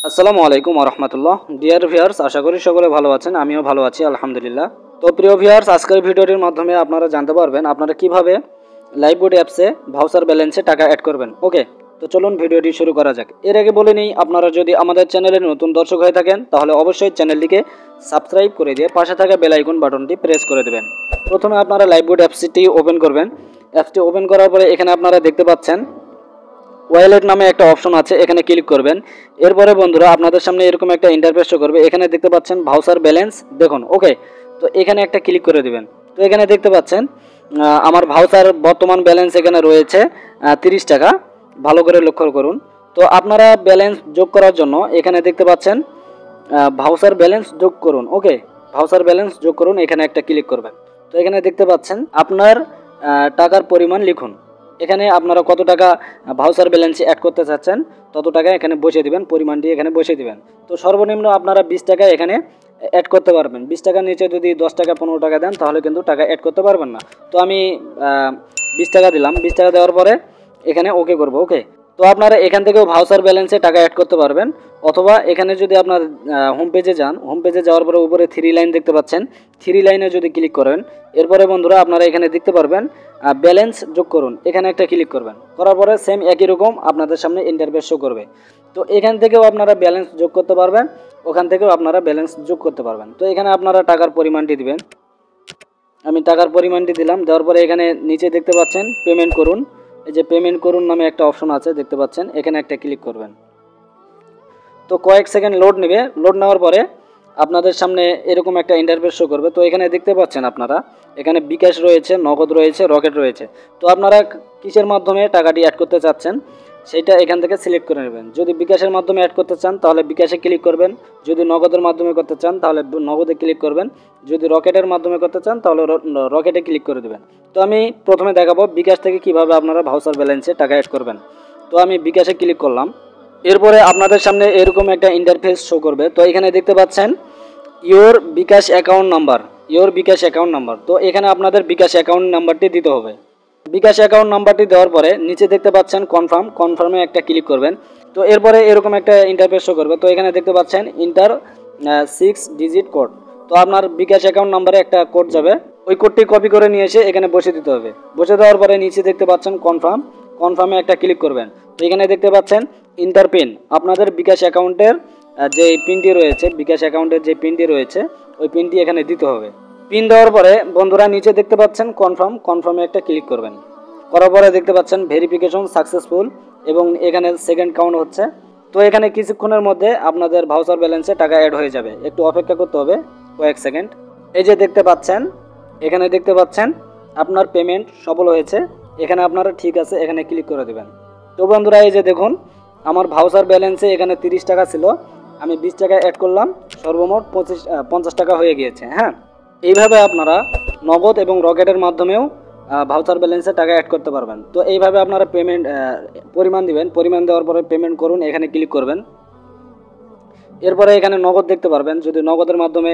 আসসালামু আলাইকুম ওয়া রাহমাতুল্লাহ। ডিয়ার ভিউয়ার্স, আশা করি সকলে ভালো আছেন, আমিও ভালো আছি আলহামদুলিল্লাহ। তো প্রিয় ভিউয়ার্স, আজকের ভিডিওটির মাধ্যমে আপনারা জানতে পারবেন আপনারা কিভাবে লাইভবোর্ড অ্যাপসে ভাউচার ব্যালেন্সে টাকা অ্যাড করবেন। ওকে, তো চলুন ভিডিওটি শুরু করা যাক। এর আগে বলে নিই, আপনারা যদি আমাদের চ্যানেলের নতুন দর্শক হয়ে থাকেন তাহলে অবশ্যই চ্যানেলটিকে সাবস্ক্রাইব করে দিয়ে পাশে থাকা বেল আইকন বাটনটি প্রেস করে দেবেন। প্রথমে আপনারা লাইভবোর্ড অ্যাপসটি ওপেন করবেন। অ্যাপসটি ওপেন করার পরে এখানে আপনারা দেখতে পাচ্ছেন ওয়ালেট নামে একটা অপশন আছে, এখানে ক্লিক করবেন। এরপরে বন্ধুরা আপনাদের সামনে এরকম একটা ইন্টারফেস শো করবে। এখানে দেখতে পাচ্ছেন ভাউচার ব্যালেন্স দেখুন। ওকে, তো এখানে একটা ক্লিক করে দিবেন। তো এখানে দেখতে পাচ্ছেন আমার ভাউচার বর্তমান ব্যালেন্স এখানে রয়েছে 30 টাকা। ভালো করে লক্ষ্য করুন। তো আপনারা ব্যালেন্স যোগ করার জন্য এখানে দেখতে পাচ্ছেন ভাউচার ব্যালেন্স যোগ করুন। ওকে, ভাউচার ব্যালেন্স যোগ করুন, এখানে একটা ক্লিক করবেন। তো এখানে দেখতে পাচ্ছেন আপনার টাকার পরিমাণ লিখুন। এখানে আপনারা কত টাকা ভাউচার ব্যালেন্সে অ্যাড করতে চাচ্ছেন তত টাকা এখানে বসিয়ে দিবেন, পরিমাণটি এখানে বসিয়ে দিবেন। তো সর্বনিম্ন আপনারা 20 টাকা এখানে অ্যাড করতে পারবেন। 20 টাকার নিচে যদি 10 টাকা 15 টাকা দেন তাহলে কিন্তু টাকা অ্যাড করতে পারবেন না। তো আমি 20 টাকা দিলাম। 20 টাকা দেওয়ার পরে এখানে ওকে করব। ওকে, তো আপনারা এখান থেকেও ভাউচার ব্যালেন্সে টাকা অ্যাড করতে পারবেন, অথবা এখানে যদি আপনার হোম পেজে যান, হোম পেজে যাওয়ার পরে উপরে 3 লাইন দেখতে পাচ্ছেন, 3 লাইনে যদি ক্লিক করেন, এরপরে বন্ধুরা আপনারা এখানে দেখতে পারবেন ব্যালেন্স যোগ করুন, এখানে একটা ক্লিক করবেন। করার পরে সেম একই রকম আপনাদের সামনে ইন্টারফেস শো করবে। তো এখান থেকেও আপনারা ব্যালেন্স যোগ করতে পারবেন, ওখান থেকেও আপনারা ব্যালেন্স যোগ করতে পারবেন। তো এখানে আপনারা টাকার পরিমাণটি দিবেন। আমি টাকার পরিমাণটি দিলাম। দেওয়ার পরে এখানে নিচে দেখতে পাচ্ছেন পেমেন্ট করুন। এই যে পেমেন্ট করুন নামে একটা অপশন আছে দেখতে পাচ্ছেন, এখানে একটা ক্লিক করবেন। তো কয়েক সেকেন্ড লোড নেবে। লোড নেওয়ার পরে আপনাদের সামনে এরকম একটা ইন্টারফেস শো করবে। তো এখানে দেখতে পাচ্ছেন আপনারা এখানে বিকাশ রয়েছে, নগদ রয়েছে, রকেট রয়েছে। তো আপনারা কিসের মাধ্যমে টাকাটি অ্যাড করতে চাচ্ছেন সেটা এখান থেকে সিলেক্ট করে নেবেন। যদি বিকাশের মাধ্যমে অ্যাড করতে চান তাহলে বিকাশে ক্লিক করবেন, যদি নগদের মাধ্যমে করতে চান তাহলে নগদে ক্লিক করবেন, যদি রকেটের মাধ্যমে করতে চান তাহলে রকেটে ক্লিক করে দেবেন। তো আমি প্রথমে দেখাবো বিকাশ থেকে কিভাবে আপনারা ভাউচার ব্যালেন্সে টাকা অ্যাড করবেন। তো আমি বিকাশে ক্লিক করলাম। এরপরে আপনাদের সামনে এরকম একটা ইন্টারফেস শো করবে। তো এখানে দেখতে পাচ্ছেন your bKash account number, your bKash account number. তো এখানে আপনাদের বিকাশ অ্যাকাউন্ট নাম্বারটি দিতে হবে। বিকাশ অ্যাকাউন্ট নাম্বারটি দেওয়ার পরে নিচে দেখতে পাচ্ছেন কনফার্ম, কনফার্মে একটা ক্লিক করবেন। তো এরপরে এরকম একটা ইন্টারফেস শো করবে। তো এখানে দেখতে পাচ্ছেন ইন্টার 6 ডিজিট কোড। তো আপনার বিকাশ অ্যাকাউন্ট নাম্বারে একটা কোড যাবে, ওই কোডটি কপি করে নিয়ে এসে এখানে বসে দিতে হবে। বসে দেওয়ার পরে নিচে দেখতে পাচ্ছেন কনফার্ম, কনফার্মে একটা ক্লিক করবেন। তো এখানে দেখতে পাচ্ছেন ইন্টার পিন, আপনাদের বিকাশ অ্যাকাউন্টের যে পিনটি রয়েছে, বিকাশ অ্যাকাউন্টের যে পিনটি রয়েছে ওই পিনটি এখানে দিতে হবে। পিন দেওয়ার পরে বন্ধুরা নিচে দেখতে পাচ্ছেন কনফার্ম, কনফার্মে একটা ক্লিক করবেন। করার পরে দেখতে পাচ্ছেন ভেরিফিকেশন সাকসেসফুল এবং এখানে সেকেন্ড কাউন্ট হচ্ছে। তো এখানে কিছুক্ষণের মধ্যে আপনাদের ভাউচার ব্যালেন্সে টাকা অ্যাড হয়ে যাবে, একটু অপেক্ষা করতে হবে কয়েক সেকেন্ড। এই যে দেখতে পাচ্ছেন, এখানে দেখতে পাচ্ছেন আপনার পেমেন্ট সফল হয়েছে। এখানে আপনারা ঠিক আছে এখানে ক্লিক করে দেবেন। তো বন্ধুরা এই যে দেখুন আমার ভাউচার ব্যালেন্সে এখানে 30 টাকা ছিল, আমি 20 টাকা অ্যাড করলাম, সর্বমোট 50 টাকা হয়ে গিয়েছে। হ্যাঁ, এইভাবে আপনারা নগদ এবং রকেটের মাধ্যমেও ভাউচার ব্যালেন্সে টাকা অ্যাড করতে পারবেন। তো এইভাবে আপনারা পেমেন্ট পরিমাণ দিবেন। পরিমাণ দেওয়ার পরে পেমেন্ট করুন, এখানে ক্লিক করবেন। এরপরে এখানে নগদ দেখতে পারবেন, যদি নগদের মাধ্যমে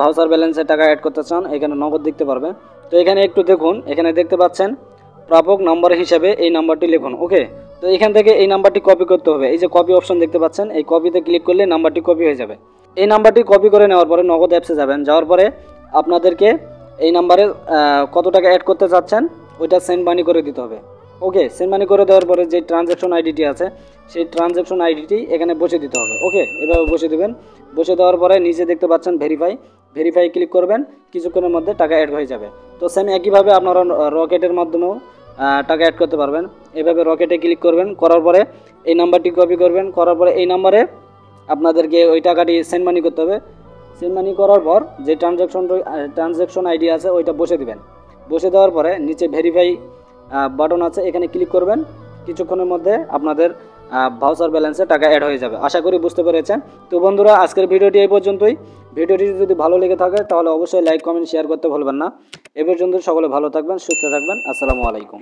ভাউচার ব্যালেন্সে টাকা অ্যাড করতে চান এখানে নগদ দেখতে পারবেন। তো এখানে একটু দেখুন, এখানে দেখতে পাচ্ছেন প্রাপক নাম্বার হিসাবে এই নাম্বারটি লিখুন। ওকে, তো এখান থেকে এই নাম্বারটি কপি করতে হবে। এই যে কপি অপশন দেখতে পাচ্ছেন, এই কপিতে ক্লিক করলে নাম্বারটি কপি হয়ে যাবে। এই নাম্বারটি কপি করে নেওয়ার পরে নগদ অ্যাপসে যাবেন। যাওয়ার পরে আপনাদেরকে এই নাম্বারে কত টাকা অ্যাড করতে চাচ্ছেন ওইটা সেন্ড মানি করে দিতে হবে। ওকে, সেন্ড মানি করে দেওয়ার পরে যে ট্রানজ্যাকশন আইডিটি আছে সেই ট্রানজ্যাকশন আইডিটি এখানে বসে দিতে হবে। ওকে, এভাবে বসে দেবেন। বসে দেওয়ার পরে নিচে দেখতে পাচ্ছেন ভেরিফাই, ভেরিফাই ক্লিক করবেন, কিছুক্ষণের মধ্যে টাকা অ্যাড হয়ে যাবে। তো সেম একইভাবে আপনারা রকেটের মাধ্যমেও টাকা অ্যাড করতে পারবেন। এভাবে রকেটে ক্লিক করবেন, করার পরে এই নাম্বারটি কপি করবেন, করার পরে এই নাম্বারে আপনাদেরকে ওই টাকাটি সেন্ড মানি করতে হবে। সেন্ড মানি করার পর যে ট্রানজ্যাকশন আইডি আছে ওইটা বসে দিবেন। বসে দেওয়ার পরে নিচে ভেরিফাই বাটন আছে, এখানে ক্লিক করবেন। কিছুক্ষণের মধ্যে আপনাদের ভাউচার ব্যালেন্সে টাকা অ্যাড হয়ে যাবে। আশা করি বুঝতে পেরেছেন। তো বন্ধুরা আজকের ভিডিওটি এই পর্যন্তই। ভিডিওটি যদি ভালো লেগে থাকে তাহলে অবশ্যই লাইক, কমেন্ট, শেয়ার করতে ভুলবেন না। এ পর্যন্ত সকলে ভালো থাকবেন, সুস্থ থাকবেন। আসসালামু আলাইকুম।